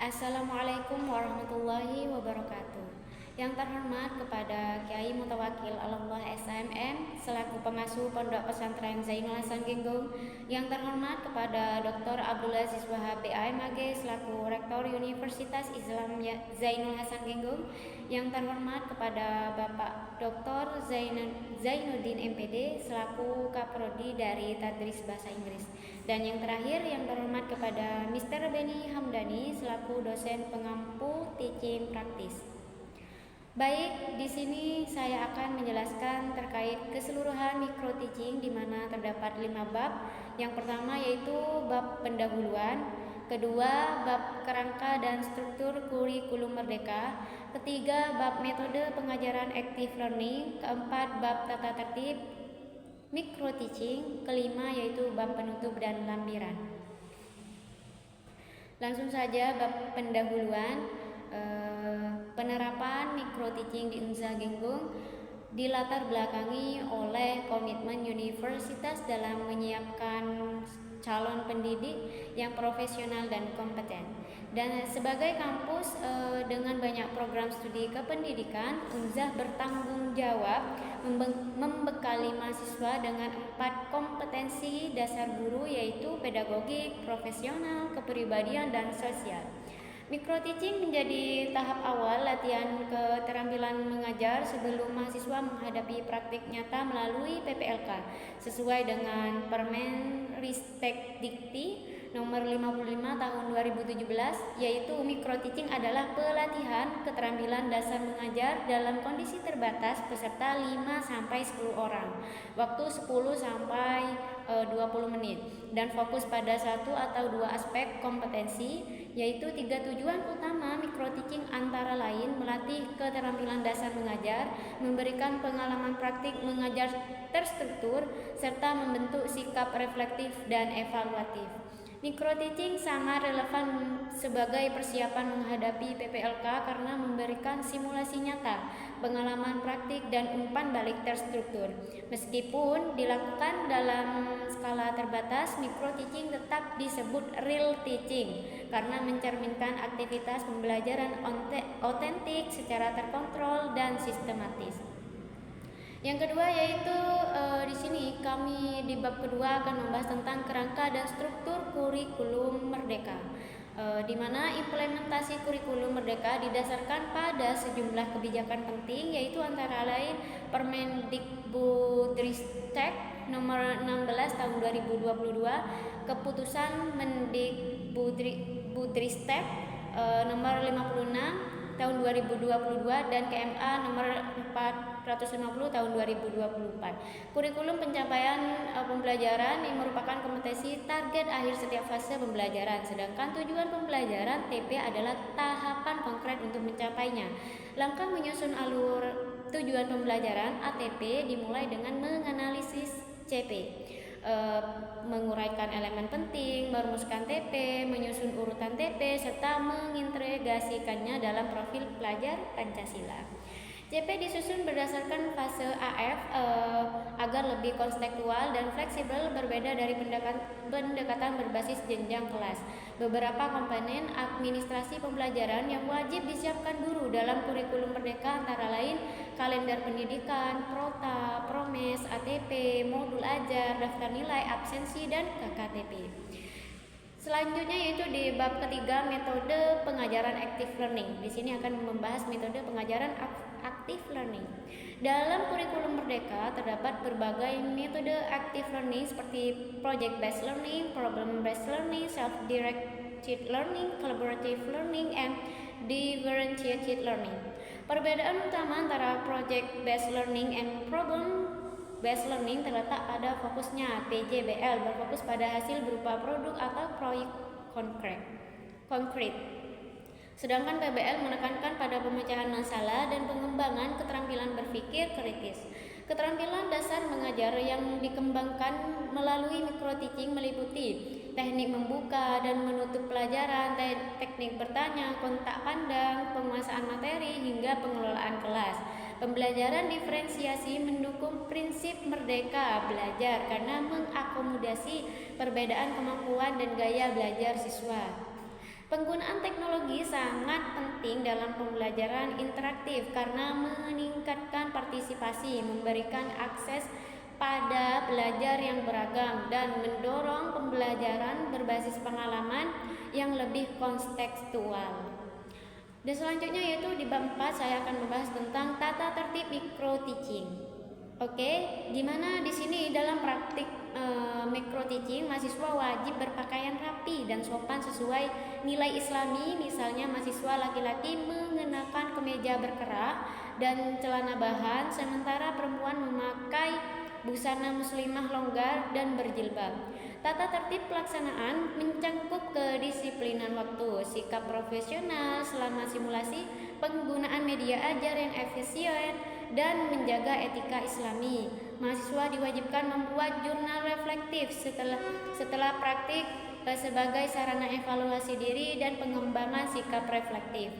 Assalamualaikum warahmatullahi wabarakatuh. Yang terhormat kepada Kiai Mutawakil Allah SMM selaku pengasuh Pondok Pesantren Zainul Hasan Genggong. Yang terhormat kepada Dr. Abdul Aziz Wahab BAMAG selaku Rektor Universitas Islam Zainul Hasan Genggong. Yang terhormat kepada Bapak Dr. Zainuddin MPD selaku Kaprodi dari Tadris Bahasa Inggris. Dan yang terakhir yang terhormat kepada Mr. Beni Hamdani selaku dosen pengampu teaching praktis. Baik, di sini saya akan menjelaskan terkait keseluruhan micro teaching di mana terdapat 5 bab. Yang pertama yaitu bab pendahuluan, kedua bab kerangka dan struktur kurikulum merdeka, ketiga bab metode pengajaran active learning, keempat bab tata tertib micro teaching, kelima yaitu bab penutup dan lampiran. Langsung saja bab pendahuluan. Penerapan micro teaching di Unza Genggong dilatar belakangi oleh komitmen universitas dalam menyiapkan calon pendidik yang profesional dan kompeten. Dan sebagai kampus dengan banyak program studi kependidikan, Unzah bertanggung jawab membekali mahasiswa dengan 4 kompetensi dasar guru, yaitu pedagogik, profesional, kepribadian, dan sosial. Micro teaching menjadi tahap awal latihan keterampilan mengajar sebelum mahasiswa menghadapi praktik nyata melalui PPLK sesuai dengan Permen Ristek Dikti nomor 55 tahun 2017, yaitu micro teaching adalah pelatihan keterampilan dasar mengajar dalam kondisi terbatas peserta 5 sampai 10 orang, waktu 10 sampai 20 menit, dan fokus pada 1 atau 2 aspek kompetensi, yaitu 3 tujuan utama micro teaching antara lain melatih keterampilan dasar mengajar, memberikan pengalaman praktik mengajar terstruktur, serta membentuk sikap reflektif dan evaluatif. Micro teaching sangat relevan sebagai persiapan menghadapi PPLK karena memberikan simulasi nyata, pengalaman praktik, dan umpan balik terstruktur. Meskipun dilakukan dalam skala terbatas, micro teaching tetap disebut real teaching karena mencerminkan aktivitas pembelajaran otentik secara terkontrol dan sistematis. Yang kedua yaitu di sini kami di bab kedua akan membahas tentang kerangka dan struktur kurikulum merdeka, di mana implementasi kurikulum merdeka didasarkan pada sejumlah kebijakan penting, yaitu antara lain Permendikbudristek nomor 16 tahun 2022, keputusan Mendikbudristek nomor 56 tahun 2022, dan KMA nomor 450 tahun 2024. Kurikulum pencapaian pembelajaran yang merupakan kompetensi target akhir setiap fase pembelajaran, sedangkan tujuan pembelajaran TP adalah tahapan konkret untuk mencapainya. Langkah menyusun alur tujuan pembelajaran ATP dimulai dengan menganalisis CP, menguraikan elemen penting, merumuskan TP, menyusun urutan TP, serta mengintegrasikannya dalam profil pelajar Pancasila. CP disusun berdasarkan fase AF agar lebih konseptual dan fleksibel, berbeda dari pendekatan berbasis jenjang kelas. Beberapa komponen administrasi pembelajaran yang wajib disiapkan guru dalam kurikulum merdeka antara lain kalender pendidikan, prota, promes, ATP, modul ajar, daftar nilai, absensi, dan KKTP. Selanjutnya yaitu di bab ketiga metode pengajaran active learning. Di sini akan membahas metode pengajaran active learning. Dalam kurikulum merdeka terdapat berbagai metode active learning seperti project based learning, problem based learning, self directed learning, collaborative learning, and differentiated learning. Perbedaan utama antara project based learning and problem based learning terletak pada fokusnya. PJBL berfokus pada hasil berupa produk atau proyek konkret. Sedangkan PBL menekankan pada pemecahan masalah dan pengembangan keterampilan berpikir kritis. Keterampilan dasar mengajar yang dikembangkan melalui micro teaching meliputi teknik membuka dan menutup pelajaran, teknik bertanya, kontak pandang, penguasaan materi, hingga pengelolaan kelas. Pembelajaran diferensiasi mendukung prinsip merdeka belajar karena mengakomodasi perbedaan kemampuan dan gaya belajar siswa. Penggunaan teknologi teknologi sangat penting dalam pembelajaran interaktif karena meningkatkan partisipasi, memberikan akses pada belajar yang beragam, dan mendorong pembelajaran berbasis pengalaman yang lebih kontekstual. Dan selanjutnya yaitu di bab 4 saya akan membahas tentang tata tertib micro teaching. Oke, dimana di sini dalam praktik micro teaching mahasiswa wajib berpakaian rapi dan sopan sesuai nilai Islami. Misalnya mahasiswa laki-laki mengenakan kemeja berkerah dan celana bahan, sementara perempuan memakai busana muslimah longgar dan berjilbab. Tata tertib pelaksanaan mencangkup kedisiplinan waktu, sikap profesional selama simulasi, penggunaan media ajar yang efisien, dan menjaga etika Islami. Mahasiswa diwajibkan membuat jurnal reflektif setelah praktik sebagai sarana evaluasi diri dan pengembangan sikap reflektif.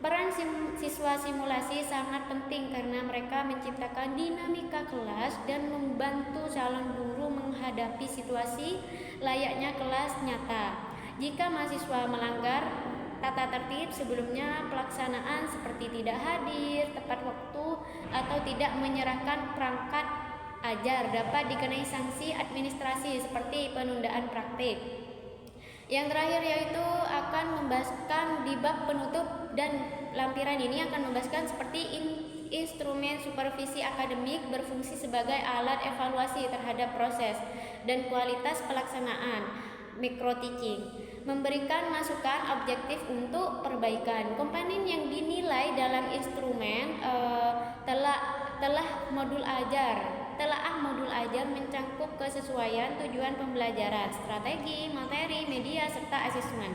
Peran siswa simulasi sangat penting karena mereka menciptakan dinamika kelas dan membantu calon guru menghadapi situasi layaknya kelas nyata. Jika mahasiswa melanggar tata tertib sebelumnya, pelaksanaan seperti tidak hadir tepat waktu atau tidak menyerahkan perangkat ajar dapat dikenai sanksi administrasi seperti penundaan praktik. Yang terakhir yaitu akan membahaskan di bab penutup, dan lampiran ini akan membahaskan seperti instrumen supervisi akademik berfungsi sebagai alat evaluasi terhadap proses dan kualitas pelaksanaan micro teaching, memberikan masukan objektif untuk perbaikan. Komponen yang dinilai dalam instrumen telah modul ajar mencangkup kesesuaian tujuan pembelajaran, strategi, materi, media, serta asesmen.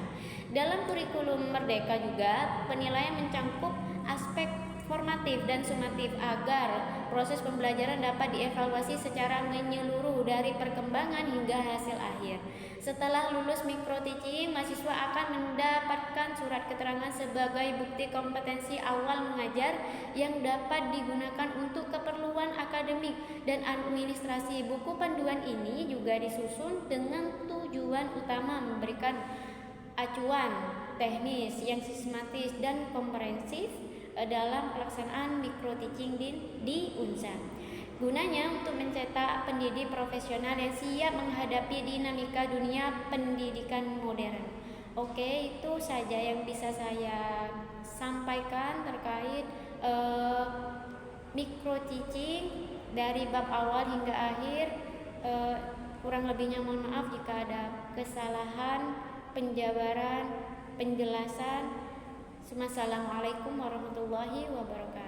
Dalam kurikulum Merdeka juga penilaian mencangkup aspek formatif dan sumatif agar proses pembelajaran dapat dievaluasi secara menyeluruh dari perkembangan hingga hasil akhir. Setelah lulus micro teaching, mahasiswa akan mendapatkan surat keterangan sebagai bukti kompetensi awal mengajar yang dapat digunakan untuk keperluan akademik dan administrasi. Buku panduan ini juga disusun dengan tujuan utama memberikan acuan teknis yang sistematis dan komprehensif dalam pelaksanaan micro teaching di UNSA. Gunanya untuk mencetak pendidik profesional yang siap menghadapi dinamika dunia pendidikan modern. Oke, itu saja yang bisa saya sampaikan terkait micro teaching dari bab awal hingga akhir. Kurang lebihnya mohon maaf jika ada kesalahan penjabaran, penjelasan. Assalamualaikum warahmatullahi wabarakatuh.